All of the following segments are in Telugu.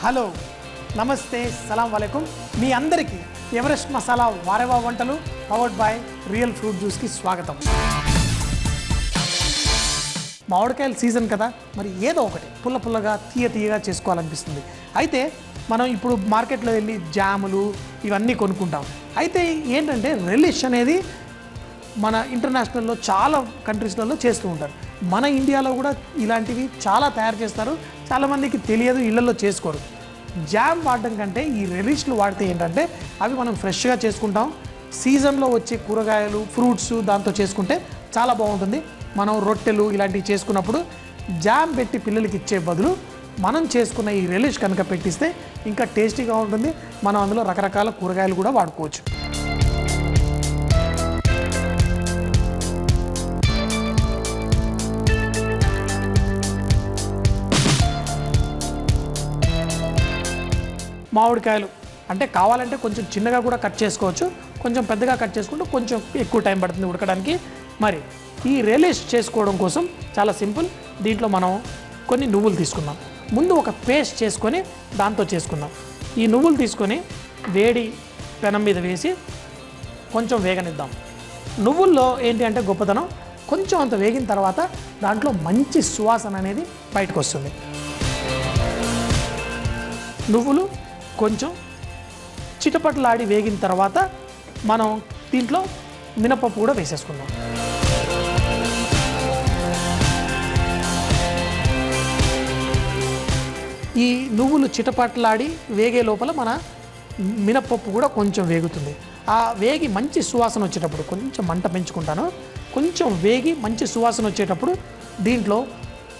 హలో నమస్తే సలాం వాలేకుం మీ అందరికీ ఎవరెస్ట్ మసాలా వారేవా వంటలు పవర్డ్ బై రియల్ ఫ్రూట్ జ్యూస్కి స్వాగతం. మామిడికాయల సీజన్ కదా, మరి ఏదో ఒకటి పుల్ల పుల్లగా తీయగా చేసుకోవాలనిపిస్తుంది. అయితే మనం ఇప్పుడు మార్కెట్లో వెళ్ళి జాములు ఇవన్నీ కొనుక్కుంటాం. అయితే ఏంటంటే రెలిష్ అనేది మన ఇంటర్నేషనల్లో చాలా కంట్రీస్లలో చేస్తూ ఉంటారు. మన ఇండియాలో కూడా ఇలాంటివి చాలా తయారు చేస్తారు. చాలామందికి తెలియదు, ఇళ్లలో చేసుకోరు. జామ్ వాడడం కంటే ఈ రెలిష్లు వాడితే ఏంటంటే అవి మనం ఫ్రెష్గా చేసుకుంటాం. సీజన్లో వచ్చే కూరగాయలు ఫ్రూట్స్ దాంతో చేసుకుంటే చాలా బాగుంటుంది. మనం రొట్టెలు ఇలాంటివి చేసుకున్నప్పుడు జామ్ పెట్టి పిల్లలకి ఇచ్చే బదులు మనం చేసుకున్న ఈ రెలిష్ కనుక పెట్టిస్తే ఇంకా టేస్టీగా ఉంటుంది. మనం అందులో రకరకాల కూరగాయలు కూడా వాడుకోవచ్చు. మామిడికాయలు అంటే కావాలంటే కొంచెం చిన్నగా కూడా కట్ చేసుకోవచ్చు, కొంచెం పెద్దగా కట్ చేసుకుంటే కొంచెం ఎక్కువ టైం పడుతుంది ఉడకడానికి. మరి ఈ రెలిష్ చేసుకోవడం కోసం చాలా సింపుల్. దీంట్లో మనం కొన్ని నువ్వులు తీసుకుందాం. ముందు ఒక పేస్ట్ చేసుకొని దాంతో చేసుకుందాం. ఈ నువ్వులు తీసుకొని వేడి పెనం మీద వేసి కొంచెం వేగనిద్దాం. నువ్వుల్లో ఏంటి అంటే గొప్పతనం, కొంచెం అంత వేగిన తర్వాత దాంట్లో మంచి సువాసన అనేది బయటకు వస్తుంది. నువ్వులు కొంచెం చిటపటలాడి వేగిన తర్వాత మనం దీంట్లో మినపప్పు కూడా వేసేసుకుందాం. ఈ నువ్వులు చిటపటలాడి వేగే లోపల మన మినపప్పు కూడా కొంచెం వేగుతుంది. ఆ వేగి మంచి సువాసన వచ్చేటప్పుడు కొంచెం మంట పెంచుకుంటాను. కొంచెం వేగి మంచి సువాసన వచ్చేటప్పుడు దీంట్లో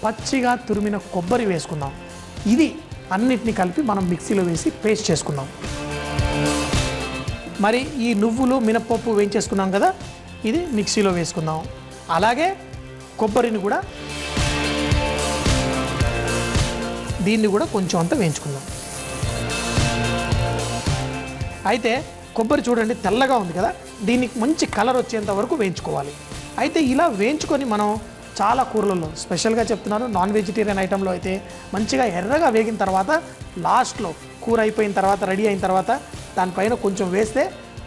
పచ్చిగా తురిమిన కొబ్బరి వేసుకుందాం. ఇది అన్నిటిని కలిపి మనం మిక్సీలో వేసి పేస్ట్ చేసుకుందాం. మరి ఈ నువ్వులు మినపప్పు వేయించేసుకున్నాం కదా, ఇది మిక్సీలో వేసుకుందాం. అలాగే కొబ్బరిని కూడా దీన్ని కూడా కొంచెం అంతా వేయించుకుందాం. అయితే కొబ్బరి చూడండి తెల్లగా ఉంది కదా, దీనికి మంచి కలర్ వచ్చేంత వరకు వేయించుకోవాలి. అయితే ఇలా వేయించుకొని మనం చాలా కూరలలో స్పెషల్గా చెప్తున్నాను, నాన్ వెజిటేరియన్ ఐటెంలో అయితే మంచిగా ఎర్రగా వేగిన తర్వాత లాస్ట్లో కూర అయిపోయిన తర్వాత రెడీ అయిన తర్వాత దానిపైన కొంచెం వేస్తే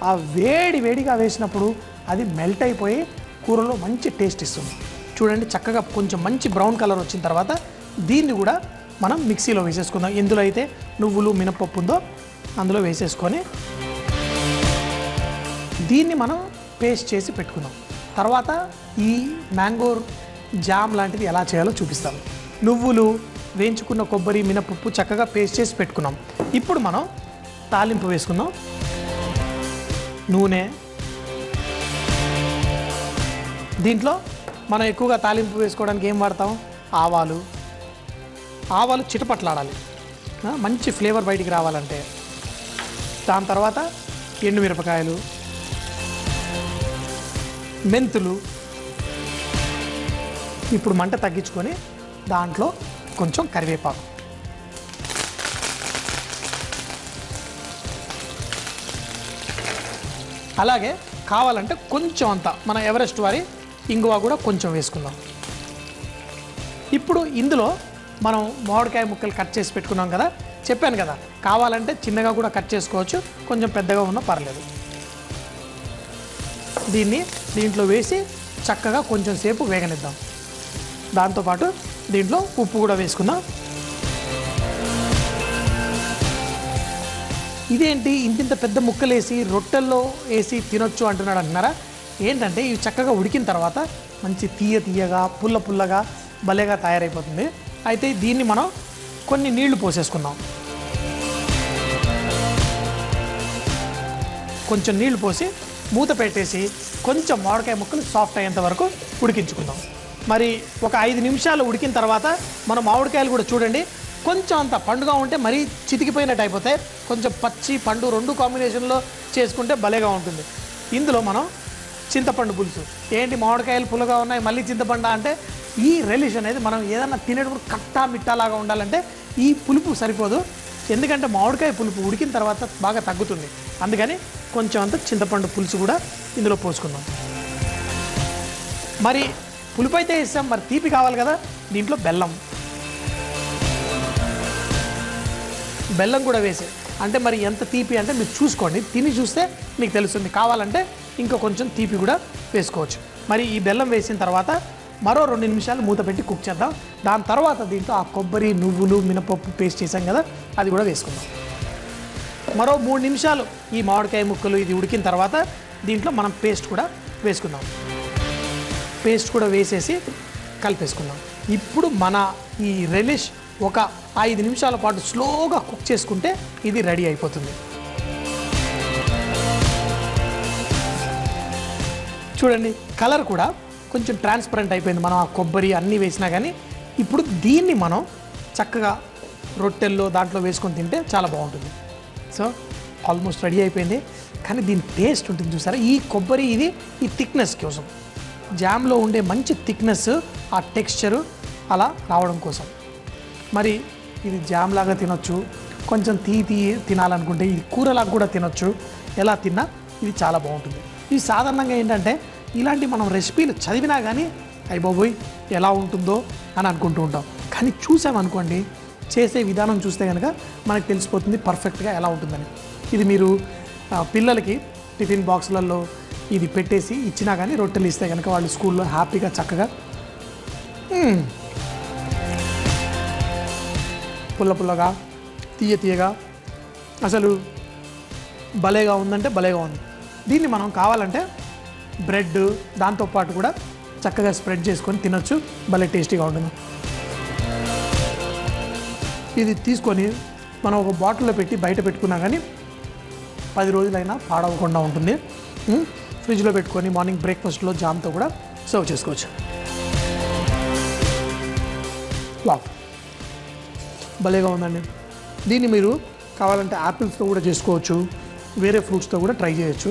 ఆ వేడిగా వేసినప్పుడు అది మెల్ట్ అయిపోయి కూరలో మంచి టేస్ట్ ఇస్తుంది. చూడండి చక్కగా కొంచెం మంచి బ్రౌన్ కలర్ వచ్చిన తర్వాత దీన్ని కూడా మనం మిక్సీలో వేసేసుకుందాం. ఎందులో అయితే నువ్వులు మినపప్పు ఉందో అందులో వేసేసుకొని దీన్ని మనం పేస్ట్ చేసి పెట్టుకుందాం. తర్వాత ఈ మ్యాంగో జామ్ లాంటిది ఎలా చేయాలో చూపిస్తాను. నువ్వులు వేయించుకున్న కొబ్బరి మినపప్పు చక్కగా పేస్ట్ చేసి పెట్టుకున్నాం. ఇప్పుడు మనం తాలింపు వేసుకుందాం. నూనె, దీంట్లో మనం ఎక్కువగా తాలింపు వేసుకోవడానికి ఏం వాడతాం, ఆవాలు చిటపట్లాడాలి, మంచి ఫ్లేవర్ బయటికి రావాలంటే. దాని తర్వాత ఎండుమిరపకాయలు, మెంతులు. ఇప్పుడు మంట తగ్గించుకొని దాంట్లో కొంచెం కరివేపాకు, అలాగే కావాలంటే కొంచెం అంతా మన ఎవరెస్ట్ వారి ఇంగువ కూడా కొంచెం వేసుకుందాం. ఇప్పుడు ఇందులో మనం మామిడికాయ ముక్కలు కట్ చేసి పెట్టుకున్నాం కదా, చెప్పాను కదా కావాలంటే చిన్నగా కూడా కట్ చేసుకోవచ్చు, కొంచెం పెద్దగా ఉన్నా పర్లేదు. దీంట్లో వేసి చక్కగా కొంచెం సేపు వేగనిద్దాం. దాంతోపాటు దీంట్లో ఉప్పు కూడా వేసుకుందాం. ఇదేంటి ఇంతింత పెద్ద ముక్కలు వేసి రొట్టెల్లో వేసి తినొచ్చు అంటున్నారా? ఏంటంటే ఇవి చక్కగా ఉడికిన తర్వాత మంచి తీయగా పుల్లగా భలేగా తయారైపోతుంది. అయితే దీన్ని మనం కొన్ని నీళ్లు పోసేసుకుందాం. కొంచెం నీళ్లు పోసి మూత పెట్టేసి కొంచెం మామిడికాయ ముక్కలు సాఫ్ట్ అయ్యేంత వరకు ఉడికించుకుందాం. మరి ఒక 5 నిమిషాలు ఉడికిన తర్వాత మన మామిడికాయలు కూడా చూడండి కొంచెం అంత పండుగా ఉంటే మరీ చితికిపోయినట్టు అయిపోతాయి. కొంచెం పచ్చి పండు రెండు కాంబినేషన్లో చేసుకుంటే భలేగా ఉంటుంది. ఇందులో మనం చింతపండు పులుసు, ఏంటి మామిడికాయలు పుల్లగా ఉన్నాయి మళ్ళీ చింతపండు అంటే, ఈ రెలిష్ అనేది మనం ఏదన్నా తినేటప్పుడు కట్టా మిట్టాలాగా ఉండాలంటే ఈ పులుపు సరిపోదు. ఎందుకంటే మామిడికాయ పులుపు ఉడికిన తర్వాత బాగా తగ్గుతుంది. అందుకని కొంచెం అంత చింతపండు పులుసు కూడా ఇందులో పోసుకుందాం. మరి పులుపు అయితే ఇస్తాం, మరి తీపి కావాలి కదా, దీంట్లో బెల్లం, బెల్లం కూడా వేసి, అంటే మరి ఎంత తీపి అంటే మీరు చూసుకోండి, తిని చూస్తే మీకు తెలుస్తుంది. కావాలంటే ఇంకా కొంచెం తీపి కూడా వేసుకోవచ్చు. మరి ఈ బెల్లం వేసిన తర్వాత మరో 2 నిమిషాలు మూత పెట్టి కుక్ చేద్దాం. దాని తర్వాత దీంట్లో ఆ కొబ్బరి, నువ్వులు, మినపప్పు పేస్ట్ చేసాం కదా, అది కూడా వేసుకుందాం. మరో 3 నిమిషాలు ఈ మామిడికాయ ముక్కలు ఇది ఉడికిన తర్వాత దీంట్లో మనం పేస్ట్ కూడా వేసుకుందాం. పేస్ట్ కూడా వేసేసి కలిపేసుకుందాం. ఇప్పుడు మన ఈ రెలిష్ ఒక 5 నిమిషాల పాటు స్లోగా కుక్ చేసుకుంటే ఇది రెడీ అయిపోతుంది. చూడండి, కలర్ కూడా కొంచెం ట్రాన్స్పరెంట్ అయిపోయింది. మనం ఆ కొబ్బరి అన్నీ వేసినా కానీ ఇప్పుడు దీన్ని మనం చక్కగా రొట్టెల్లో దాంట్లో వేసుకొని తింటే చాలా బాగుంటుంది. సో ఆల్మోస్ట్ రెడీ అయిపోయింది. కానీ దీని టేస్ట్ ఉంటుంది చూసారా, ఈ కొబ్బరి ఇది ఈ థిక్నెస్ కోసం, జామ్లో ఉండే మంచి థిక్నెస్, ఆ టెక్స్చరు అలా రావడం కోసం. మరి ఇది జామ్ లాగా తినొచ్చు, కొంచెం తినాలనుకుంటే ఇది కూరలాగా కూడా తినొచ్చు. ఎలా తిన్నా ఇది చాలా బాగుంటుంది. ఇది సాధారణంగా ఏంటంటే ఇలాంటి మనం రెసిపీలు చదివినా కానీ అయ్య బాబోయ్ ఎలా ఉంటుందో అని అనుకుంటూ ఉంటాం. కానీ చూసామనుకోండి, చేసే విధానం చూస్తే కనుక మనకు తెలిసిపోతుంది పర్ఫెక్ట్గా ఎలా ఉంటుందని. ఇది మీరు పిల్లలకి టిఫిన్ బాక్సులలో ఇది పెట్టేసి ఇచ్చినా కానీ రొట్టెలు ఇస్తే కనుక వాళ్ళు స్కూల్లో హ్యాపీగా చక్కగా పుల్లగా తీయగా అసలు భలేగా ఉందంటే భలేగా ఉంది. దీన్ని మనం కావాలంటే బ్రెడ్ దాంతోపాటు కూడా చక్కగా స్ప్రెడ్ చేసుకొని తినొచ్చు, భలే టేస్టీగా ఉంటుంది. ఇది తీసుకొని మనం ఒక బాటిల్లో పెట్టి బయట పెట్టుకున్నా కానీ 10 రోజులైనా పాడవకుండా ఉంటుంది. ఫ్రిడ్జ్లో పెట్టుకొని మార్నింగ్ బ్రేక్ఫాస్ట్లో జామ్తో కూడా సర్వ్ చేసుకోవచ్చు. వావ్, భలేగా ఉందండి. దీన్ని మీరు కావాలంటే యాపిల్స్తో కూడా చేసుకోవచ్చు, వేరే ఫ్రూట్స్తో కూడా ట్రై చేయొచ్చు.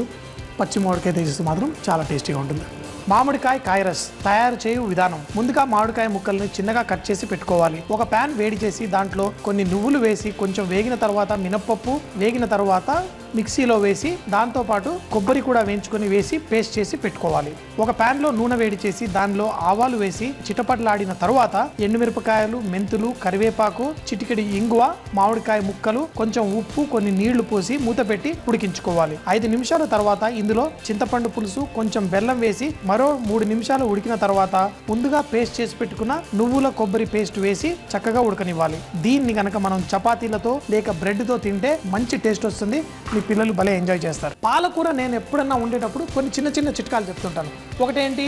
పచ్చి మామిడికాయ చేస్తే మాత్రం చాలా టేస్టీగా ఉంటుంది. మామిడికాయ కాయరస్ తయారు చేయు విధానం. ముందుగా మామిడికాయ ముక్కల్ని చిన్నగా కట్ చేసి పెట్టుకోవాలి. ఒక ప్యాన్ వేడి చేసి దాంట్లో కొన్ని నువ్వులు వేసి కొంచెం వేగిన తర్వాత మినపప్పు వేగిన తర్వాత మిక్సీలో వేసి దాంతోపాటు కొబ్బరి కూడా వేయించుకొని వేసి పేస్ట్ చేసి పెట్టుకోవాలి. ఒక ప్యాన్లో నూనె వేడి చేసి దానిలో ఆవాలు వేసి చిటపటలాడిన తర్వాత ఎండుమిరపకాయలు, మెంతులు, కరివేపాకు, చిటికెడి ఇంగువ, మామిడికాయ ముక్కలు, కొంచెం ఉప్పు, కొన్ని నీళ్లు పోసి మూత పెట్టి ఉడికించుకోవాలి. 5 నిమిషాల తర్వాత ఇందులో చింతపండు పులుసు, కొంచెం బెల్లం వేసి మరో 3 నిమిషాలు ఉడికిన తర్వాత ముందుగా పేస్ట్ చేసి పెట్టుకున్న నువ్వుల కొబ్బరి పేస్ట్ వేసి చక్కగా ఉడకనివ్వాలి. దీన్ని కనుక మనం చపాతీలతో లేక బ్రెడ్తో తింటే మంచి టేస్ట్ వస్తుంది. మీ పిల్లలు భలే ఎంజాయ్ చేస్తారు. పాలకూర నేను ఎప్పుడన్నా ఉండేటప్పుడు కొన్ని చిన్న చిన్న చిట్కాలు చెప్తుంటాను. ఒకటేంటి,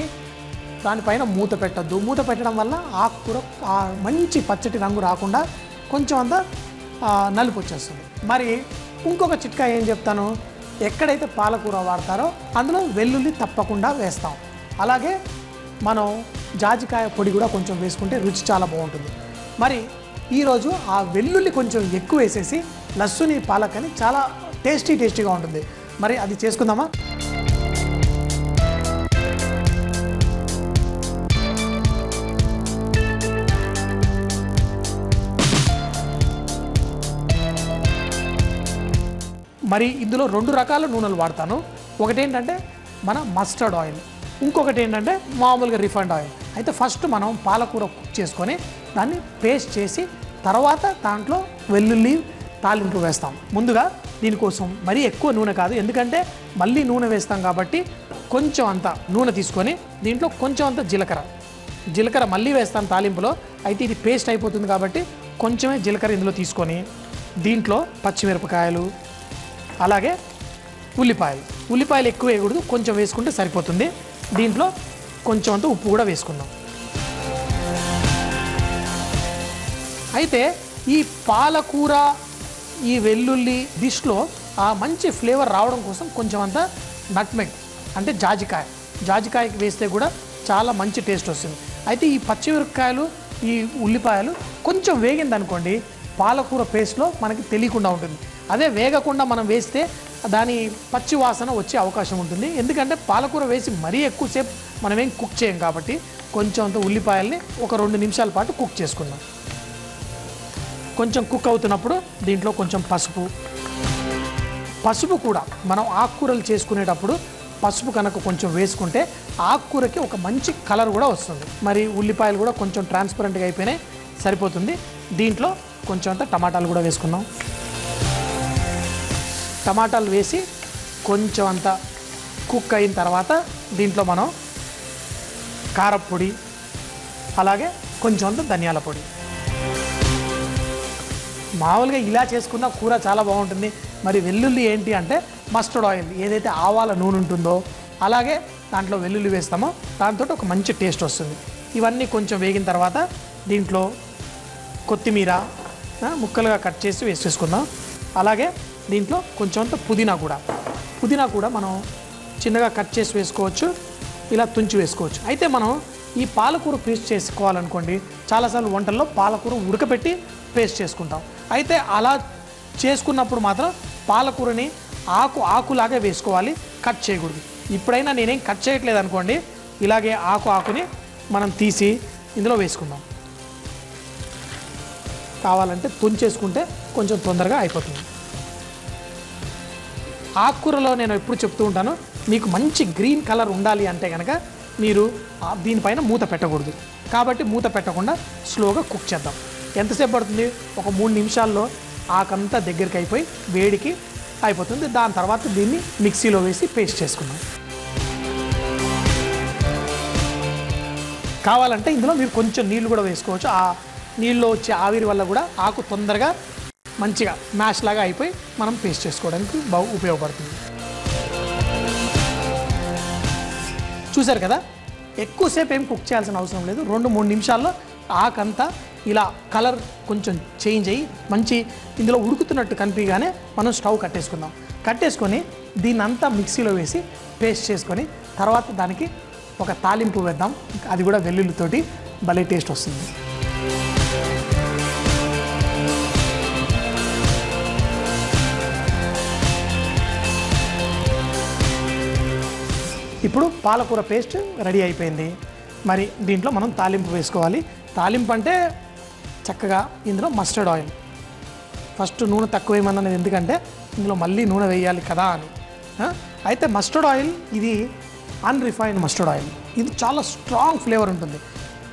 దానిపైన మూత పెట్టద్దు. మూత పెట్టడం వల్ల ఆకుకూర మంచి పచ్చటి రంగు రాకుండా కొంచెం అంతా నలుపు వచ్చేస్తుంది. మరి ఇంకొక చిట్కా ఏం చెప్తాను, ఎక్కడైతే పాలకూర వాడతారో అందులో వెల్లుల్లి తప్పకుండా వేస్తాం. అలాగే మనం జాజికాయ పొడి కూడా కొంచెం వేసుకుంటే రుచి చాలా బాగుంటుంది. మరి ఈరోజు ఆ వెల్లుల్లి కొంచెం ఎక్కువ వేసేసి లస్సుని పాలకని చాలా టేస్టీగా ఉంటుంది. మరి అది చేసుకుందామా? మరి ఇందులో 2 రకాల నూనెలు వాడతాను. ఒకటేంటంటే మన మస్టర్డ్ ఆయిల్, ఇంకొకటి ఏంటంటే మామూలుగా రిఫైండ్ ఆయిల్. అయితే ఫస్ట్ మనం పాలకూర కుక్ చేసుకొని దాన్ని పేస్ట్ చేసి తర్వాత దాంట్లో వెల్లుల్లి తాలింపు వేస్తాం. ముందుగా దీనికోసం మరీ ఎక్కువ నూనె కాదు, ఎందుకంటే మళ్ళీ నూనె వేస్తాం కాబట్టి కొంచెం అంత నూనె తీసుకొని దీంట్లో కొంచెం అంత జీలకర్ర మళ్ళీ వేస్తాం తాలింపులో. అయితే ఇది పేస్ట్ అయిపోతుంది కాబట్టి కొంచెమే జీలకర్ర ఇందులో తీసుకొని దీంట్లో పచ్చిమిరపకాయలు, అలాగే ఉల్లిపాయలు ఎక్కువ వేయకూడదు, కొంచెం వేసుకుంటే సరిపోతుంది. దీంట్లో కొంచెం అంత ఉప్పు కూడా వేసుకుందాం. అయితే ఈ పాలకూర, ఈ వెల్లుల్లి డిష్లో ఆ మంచి ఫ్లేవర్ రావడం కోసం కొంచెం అంత నట్మెగ్ అంటే జాజికాయకి వేస్తే కూడా చాలా మంచి టేస్ట్ వస్తుంది. అయితే ఈ పచ్చిమిరపకాయలు, ఈ ఉల్లిపాయలు కొంచెం వేగిందనుకోండి పాలకూర పేస్ట్లో మనకి తెలియకుండా ఉంటుంది. అదే వేగకుండా మనం వేస్తే దాని పచ్చి వాసన వచ్చే అవకాశం ఉంటుంది. ఎందుకంటే పాలకూర వేసి మరీ ఎక్కువసేపు మనమేం కుక్ చేయం కాబట్టి కొంచెం అంత ఉల్లిపాయల్ని ఒక 2 నిమిషాల పాటు కుక్ చేసుకుందాం. కొంచెం కుక్ అవుతున్నప్పుడు దీంట్లో కొంచెం పసుపు కూడా మనం ఆకుకూరలు చేసుకునేటప్పుడు పసుపు కనుక కొంచెం వేసుకుంటే ఆకుకూరకి ఒక మంచి కలర్ కూడా వస్తుంది. మరి ఉల్లిపాయలు కూడా కొంచెం ట్రాన్స్పరెంట్గా అయిపోయినాయి, సరిపోతుంది. దీంట్లో కొంచెం అంత టమాటాలు కూడా వేసుకుందాం. టమాటాలు వేసి కొంచెం అంత కుక్ అయిన తర్వాత దీంట్లో మనం కారప్పొడి అలాగే కొంచెం అంత ధనియాల పొడి. మామూలుగా ఇలా చేసుకున్న కూర చాలా బాగుంటుంది. మరి వెల్లుల్లి ఏంటి అంటే మస్టర్డ్ ఆయిల్, ఏదైతే ఆవాల నూనె ఉంటుందో అలాగే దాంట్లో వెల్లుల్లి వేస్తామో దాంతో ఒక మంచి టేస్ట్ వస్తుంది. ఇవన్నీ కొంచెం వేగిన తర్వాత దీంట్లో కొత్తిమీర ముక్కలుగా కట్ చేసి వేసేసుకుందాం. అలాగే దీంట్లో కొంచెం అంత పుదీనా కూడా మనం చిన్నగా కట్ చేసి వేసుకోవచ్చు, ఇలా తుంచి వేసుకోవచ్చు. అయితే మనం ఈ పాలకూర పేస్ట్ చేసుకోవాలనుకోండి, చాలాసార్లు వంటల్లో పాలకూర ఉడకబెట్టి పేస్ట్ చేసుకుంటాం. అయితే అలా చేసుకున్నప్పుడు మాత్రం పాలకూరని ఆకులాగే వేసుకోవాలి, కట్ చేయకూడదు. ఇప్పుడైనా నేనేం కట్ చేయట్లేదు అనుకోండి, ఇలాగే ఆకుని మనం తీసి ఇందులో వేసుకుందాం. కావాలంటే తుంచేసుకుంటే కొంచెం తొందరగా అయిపోతుంది. ఆకుకూరలో నేను ఎప్పుడు చెప్తూ ఉంటాను, మీకు మంచి గ్రీన్ కలర్ ఉండాలి అంటే కనుక మీరు దీనిపైన మూత పెట్టకూడదు. కాబట్టి మూత పెట్టకుండా స్లోగా కుక్ చేద్దాం. ఎంతసేపు పడుతుంది? ఒక 3 నిమిషాల్లో ఆకంతా దగ్గరికి అయిపోయి వేడికి అయిపోతుంది. దాని తర్వాత దీన్ని మిక్సీలో వేసి పేస్ట్ చేసుకుందాం. కావాలంటే ఇందులో మీరు కొంచెం నీళ్ళు కూడా వేసుకోవచ్చు. ఆ నీళ్ళలో వచ్చే ఆవిరి వల్ల కూడా ఆకు తొందరగా మంచిగా మ్యాష్ లాగా అయిపోయి మనం పేస్ట్ చేసుకోవడానికి ఉపయోగపడుతుంది. చూసారు కదా, ఎక్కువసేపు ఏం కుక్ చేయాల్సిన అవసరం లేదు. 2-3 నిమిషాల్లో ఆకంతా ఇలా కలర్ కొంచెం చేంజ్ అయ్యి మంచి ఇందులో ఉడుకుతున్నట్టు కనిపించగానే మనం స్టవ్ కట్టేసుకొని దీన్ని అంతా మిక్సీలో వేసి పేస్ట్ చేసుకొని తర్వాత దానికి ఒక తాలింపు వేద్దాం. అది కూడా వెల్లుల్లితోటి భలే టేస్ట్ వస్తుంది. ఇప్పుడు పాలకూర పేస్ట్ రెడీ అయిపోయింది. మరి దీంట్లో మనం తాలింపు వేసుకోవాలి. తాలింపు అంటే చక్కగా ఇందులో మస్టర్డ్ ఆయిల్, ఫస్ట్ నూనె తక్కువ వేయమన్నది ఎందుకంటే ఇందులో మళ్ళీ నూనె వేయాలి కదా అని. అయితే మస్టర్డ్ ఆయిల్ ఇది అన్రిఫైన్డ్ మస్టర్డ్ ఆయిల్, ఇది చాలా స్ట్రాంగ్ ఫ్లేవర్ ఉంటుంది.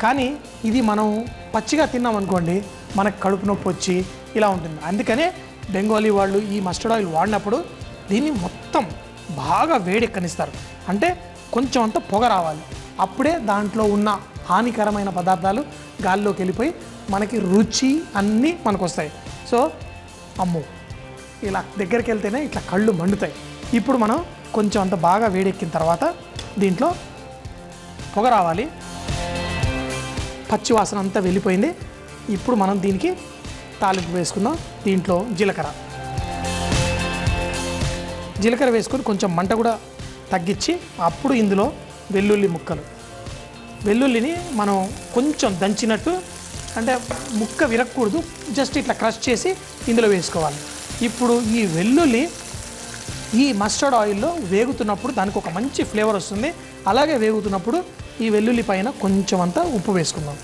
కానీ ఇది మనం పచ్చిగా తిన్నాం అనుకోండి మనకు కడుపు నొప్పి వచ్చి ఇలా ఉంటుంది. అందుకనే బెంగాలీ వాళ్ళు ఈ మస్టర్డ్ ఆయిల్ వాడినప్పుడు దీన్ని మొత్తం బాగా వేడెక్కనిస్తారు. అంటే కొంచెం అంత పొగ రావాలి, అప్పుడే దాంట్లో ఉన్న హానికరమైన పదార్థాలు గాల్లోకి వెళ్ళిపోయి మనకి రుచి అన్నీ మనకు వస్తాయి. సో అమ్మో ఇలా దగ్గరికి వెళ్తేనే ఇట్లా కళ్ళు మండుతాయి. ఇప్పుడు మనం కొంచెం అంత బాగా వేడెక్కిన తర్వాత దీంట్లో పొగ రావాలి, పచ్చి వాసన అంతా వెళ్ళిపోయింది. ఇప్పుడు మనం దీనికి తాలింపు వేసుకుందాం. దీంట్లో జీలకర్ర వేసుకొని కొంచెం మంట కూడా తగ్గించి అప్పుడు ఇందులో వెల్లుల్లిని మనం కొంచెం దంచినట్టు, అంటే ముక్క విరగకూడదు, జస్ట్ ఇట్లా క్రష్ చేసి ఇందులో వేసుకోవాలి. ఇప్పుడు ఈ వెల్లుల్లి ఈ మస్టర్డ్ ఆయిల్లో వేగుతున్నప్పుడు దానికి ఒక మంచి ఫ్లేవర్ వస్తుంది. అలాగే వేగుతున్నప్పుడు ఈ వెల్లుల్లి పైన కొంచెం అంతా ఉప్పు వేసుకుందాం.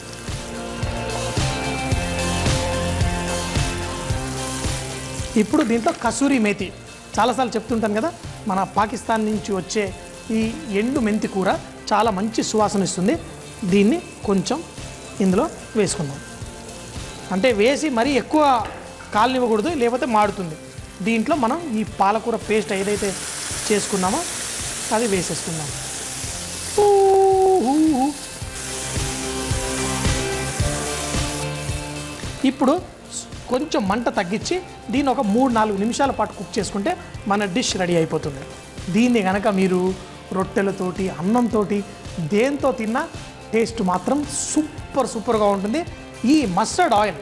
ఇప్పుడు దీంట్లో కసూరి మేతి, చాలాసార్లు చెప్తుంటాను కదా, మన పాకిస్తాన్ నుంచి వచ్చే ఈ ఎండు మెంతి కూర చాలా మంచి సువాసన ఇస్తుంది. దీన్ని కొంచెం ఇందులో వేసుకుందాం. అంటే వేసి మరీ ఎక్కువ కాలనివ్వకూడదు, లేకపోతే మాడుతుంది. దీంట్లో మనం ఈ పాలకూర పేస్ట్ ఏదైతే చేసుకున్నామో అది వేసేసుకుందాం. ఇప్పుడు కొంచెం మంట తగ్గించి దీన్ని ఒక 3-4 నిమిషాల పాటు కుక్ చేసుకుంటే మన డిష్ రెడీ అయిపోతుంది. దీన్ని కనుక మీరు రొట్టెలతోటి, అన్నంతో, దేంతో తిన్నా టేస్ట్ మాత్రం సూపర్గా ఉంటుంది. ఈ మస్టర్డ్ ఆయిల్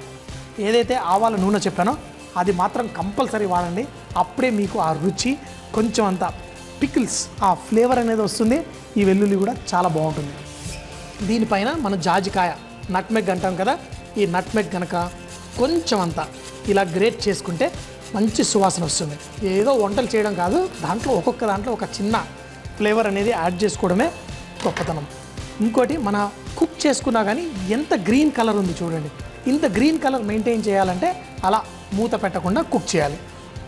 ఏదైతే ఆవాల నూనె చెప్పానో అది మాత్రం కంపల్సరీ వాడండి. అప్పుడే మీకు ఆ రుచి, కొంచెం అంత పికిల్స్ ఆ ఫ్లేవర్ అనేది వస్తుంది. ఈ వెల్లుల్లి కూడా చాలా బాగుంటుంది. దీనిపైన మన జాజికాయ, నట్మెగ్ అంటాం కదా, ఈ నట్మెగ్ కనుక కొంచెం అంతా ఇలా గ్రేట్ చేసుకుంటే మంచి సువాసన వస్తుంది. ఏదో వంటలు చేయడం కాదు, దాంట్లో ఒక్కొక్క దాంట్లో ఒక చిన్న ఫ్లేవర్ అనేది యాడ్ చేసుకోవడమే గొప్పతనం. ఇంకోటి, మన కుక్ చేసుకున్నా కానీ ఎంత గ్రీన్ కలర్ ఉంది చూడండి. ఇంత గ్రీన్ కలర్ మెయింటైన్ చేయాలంటే అలా మూత పెట్టకుండా కుక్ చేయాలి.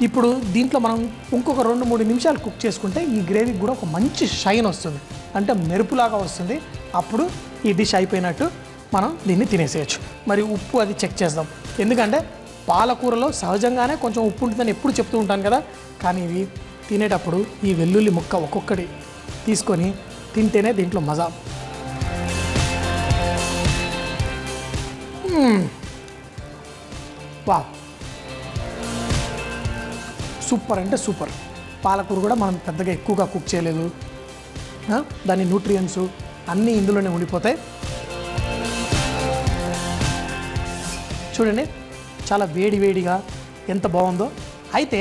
ఇప్పుడు దీంట్లో మనం ఇంకొక 2-3 నిమిషాలు కుక్ చేసుకుంటే ఈ గ్రేవీకి కూడా ఒక మంచి షైన్ వస్తుంది, అంటే మెరుపులాగా వస్తుంది. అప్పుడు ఈ డిష్ అయిపోయినట్టు మనం దీన్ని తినేసేయచ్చు. మరి ఉప్పు అది చెక్ చేద్దాం, ఎందుకంటే పాలకూరలో సహజంగానే కొంచెం ఉప్పు ఉంటుందని ఎప్పుడు చెప్తూ ఉంటాను కదా, కానీ ఇవి తినేటప్పుడు ఈ వెల్లుల్లి ముక్క ఒక్కొక్కటి తీసుకొని తింటేనే దీంట్లో మజా. వా, సూపర్ అంటే సూపర్. పాలకూర కూడా మనం పెద్దగా ఎక్కువగా కుక్ చేయలేదు, దాని న్యూట్రియంట్స్ అన్నీ ఇందులోనే ఉండిపోతాయి. చూడండి చాలా వేడివేడిగా ఎంత బాగుందో. అయితే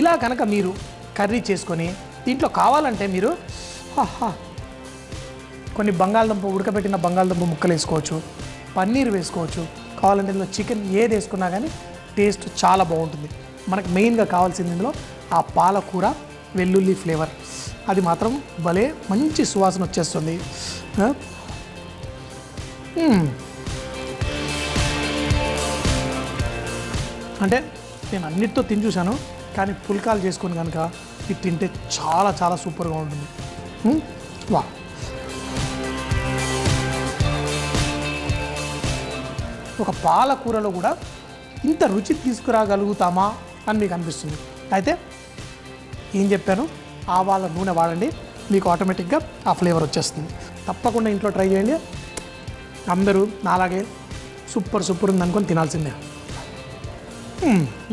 ఇలా కనుక మీరు కర్రీ చేసుకొని దీంట్లో కావాలంటే మీరు కొన్ని బంగాళదుంప, ఉడకబెట్టిన బంగాళదుంప ముక్కలు వేసుకోవచ్చు, పన్నీర్ వేసుకోవచ్చు, కావాలంటే ఇందులో చికెన్ ఏది వేసుకున్నా కానీ టేస్ట్ చాలా బాగుంటుంది. మనకు మెయిన్గా కావాల్సింది ఇందులో ఆ పాలకూర వెల్లుల్లి ఫ్లేవర్, అది మాత్రం భలే మంచి సువాసన వచ్చేస్తుంది. అంటే నేను అన్నిటితో తిని చూశాను, కానీ పుల్కాలు చేసుకొని కనుక ఇది తింటే చాలా చాలా సూపర్గా ఉంటుంది. వా, ఒక పాలకూరలో కూడా ఇంత రుచి తీసుకురాగలుగుతామా అని మీకు అనిపిస్తుంది. అయితే ఏం చెప్పాను, ఆవాల నూనె వాడండి, మీకు ఆటోమేటిక్గా ఆ ఫ్లేవర్ వచ్చేస్తుంది. తప్పకుండా ఇంట్లో ట్రై చేయండి. అందరూ నాలాగే సూపర్ సూపర్ ఉంది అనుకొని తినాల్సిందే.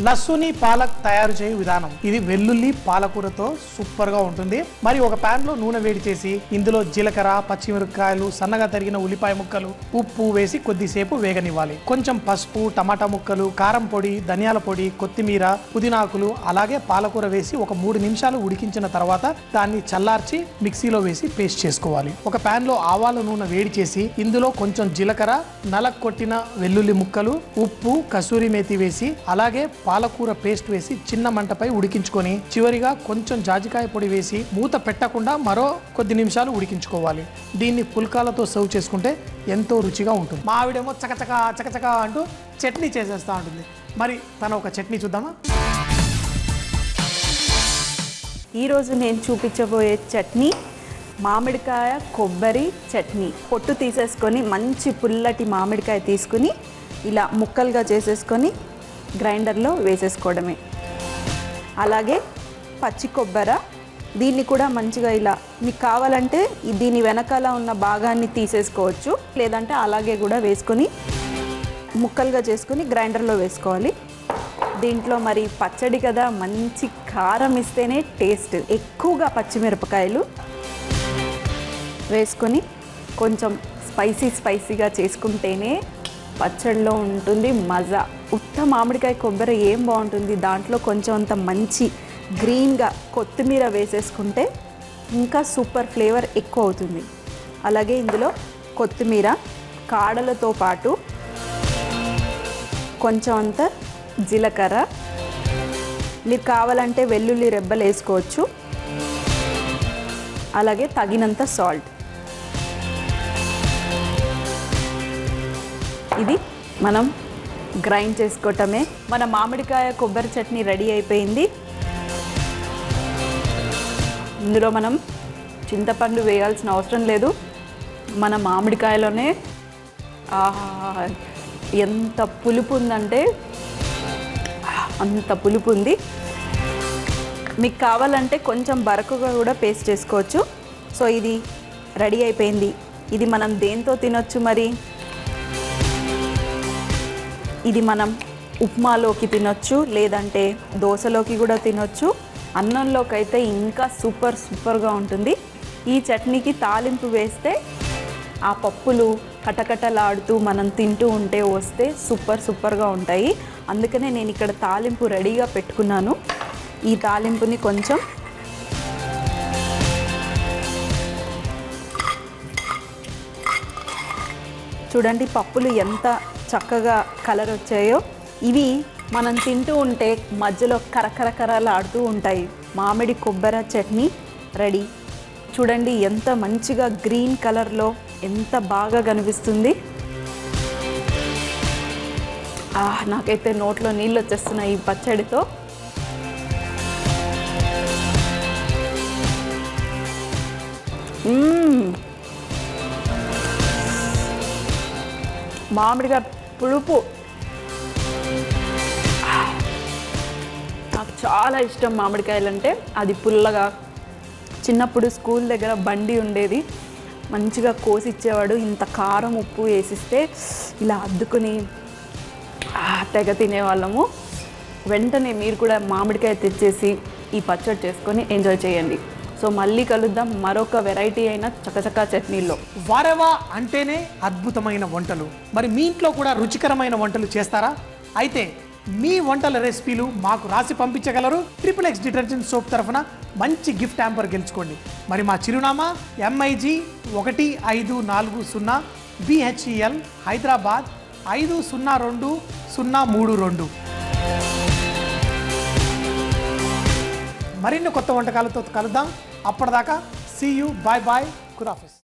లస్సుని పాలక్ తయారు చేయ విధానం. ఇది వెల్లుల్లి పాలకూరతో సూపర్గా ఉంటుంది. మరి ఒక ప్యాన్లో నూనె వేడి చేసి ఇందులో జీలకర్ర, పచ్చిమిరపకాయలు, సన్నగా తరిగిన ఉల్లిపాయ ముక్కలు, ఉప్పు వేసి కొద్దిసేపు వేగనివ్వాలి. కొంచెం పసుపు, టమాటా ముక్కలు, కారం పొడి, ధనియాల పొడి, కొత్తిమీర, పుదీనాకులు, అలాగే పాలకూర వేసి ఒక 3 నిమిషాలు ఉడికించిన తర్వాత దాన్ని చల్లార్చి మిక్సీలో వేసి పేస్ట్ చేసుకోవాలి. ఒక ప్యాన్లో ఆవాల నూనె వేడి చేసి ఇందులో కొంచెం జీలకర్ర, నలక్కొట్టిన వెల్లుల్లి ముక్కలు, ఉప్పు, కసూరి మేతి వేసి అలాగే పాలకూర పేస్ట్ వేసి చిన్న మంటపై ఉడికించుకొని చివరిగా కొంచెం జాజికాయ పొడి వేసి మూత పెట్టకుండా మరో కొద్ది నిమిషాలు ఉడికించుకోవాలి. దీన్ని పుల్కాలతో సర్వ్ చేసుకుంటే ఎంతో రుచిగా ఉంటుంది. మా ఆవిడేమో చకచక చకచక అంటూ చట్నీ చేసేస్తూ ఉంటుంది. మరి తన ఒక చట్నీ చూద్దామా? ఈరోజు నేను చూపించబోయే చట్నీ మామిడికాయ కొబ్బరి చట్నీ. పొట్టు తీసేసుకొని మంచి పుల్లటి మామిడికాయ తీసుకుని ఇలా ముక్కలుగా చేసేసుకొని గ్రైండర్లో వేసేసుకోవడమే. అలాగే పచ్చి కొబ్బరి, దీన్ని కూడా మంచిగా ఇలా మీకు కావాలంటే దీని వెనకాల ఉన్న భాగాన్ని తీసేసుకోవచ్చు, లేదంటే అలాగే కూడా వేసుకొని ముక్కలుగా చేసుకొని గ్రైండర్లో వేసుకోవాలి. దీంట్లో మరి పచ్చడి కదా, మంచి కారం ఇస్తేనే టేస్ట్. ఎక్కువగా పచ్చిమిరపకాయలు వేసుకొని కొంచెం స్పైసీగా చేసుకుంటేనే పచ్చడిలో ఉంటుంది మజా. ఉత్త మామిడికాయ కొబ్బరి ఏం బాగుంటుంది, దాంట్లో కొంచెం అంత మంచి గ్రీన్గా కొత్తిమీర వేసేసుకుంటే ఇంకా సూపర్ ఫ్లేవర్ ఎక్కువ అవుతుంది. అలాగే ఇందులో కొత్తిమీర కాడలతో పాటు కొంచెం అంత జీలకర్ర, మీరు కావాలంటే వెల్లుల్లి రెబ్బలు వేసుకోవచ్చు, అలాగే తగినంత సాల్ట్. ఇది మనం గ్రైండ్ చేసుకోవటమే. మన మామిడికాయ కొబ్బరి చట్నీ రెడీ అయిపోయింది. ఇందులో మనం చింతపండు వేయాల్సిన అవసరం లేదు, మన మామిడికాయలోనే ఎంత పులుపు ఉందంటే అంత పులుపు ఉంది. మీకు కావాలంటే కొంచెం బరకుగా కూడా పేస్ట్ చేసుకోవచ్చు. సో ఇది రెడీ అయిపోయింది. ఇది మనం దేంతో తినొచ్చు మరి? ఇది మనం ఉప్మాలోకి తినొచ్చు, లేదంటే దోశలోకి కూడా తినొచ్చు, అన్నంలోకి అయితే ఇంకా సూపర్గా ఉంటుంది. ఈ చట్నీకి తాలింపు వేస్తే ఆ పప్పులు కటకటలాడుతూ మనం తింటూ ఉంటే వస్తే సూపర్గా ఉంటాయి. అందుకనే నేను ఇక్కడ తాలింపు రెడీగా పెట్టుకున్నాను. ఈ తాలింపుని కొంచెం చూడండి, పప్పులు ఎంత చక్కగా కలర్ వచ్చాయో. ఇవి మనం తింటూ ఉంటే మధ్యలో కరకరకరలాడుతూ ఉంటాయి. మామిడి కొబ్బరి చట్నీ రెడీ. చూడండి ఎంత మంచిగా గ్రీన్ కలర్లో ఎంత బాగా కనిపిస్తుంది. నాకైతే నోట్లో నీళ్ళు వచ్చేస్తున్నాయి ఈ పచ్చడితో. మామిడిగా పులుపు చాలా ఇష్టం మామిడికాయలు అంటే. అది పుల్లగా, చిన్నప్పుడు స్కూల్ దగ్గర బండి ఉండేది, మంచిగా కోసిచ్చేవాడు, ఇంత కారం ఉప్పు వేసిస్తే ఇలా అద్దుకుని తెగ తినేవాళ్ళము. వెంటనే మీరు కూడా మామిడికాయ తెచ్చేసి ఈ పచ్చడి చేసుకొని ఎంజాయ్ చేయండి. సో మళ్ళీ కలుద్దాం మరొక వెరైటీ అయిన చకచకా చట్నీల్లో. వారెవా అంటేనే అద్భుతమైన వంటలు. మరి మీ ఇంట్లో కూడా రుచికరమైన వంటలు చేస్తారా? అయితే మీ వంటల రెసిపీలు మాకు రాసి పంపించగలరు. XXX డిటర్జెంట్ సోప్ తరఫున మంచి గిఫ్ట్ హ్యాంపర్ గెలుచుకోండి. మరి మా చిరునామా MIG 1540 BHEL హైదరాబాద్ 502032. మరిన్ని కొత్త వంటకాలతో కలుద్దాం. అప్పటిదాకా సీ యూ, బాయ్ బాయ్, ఖుదాఫిజ్.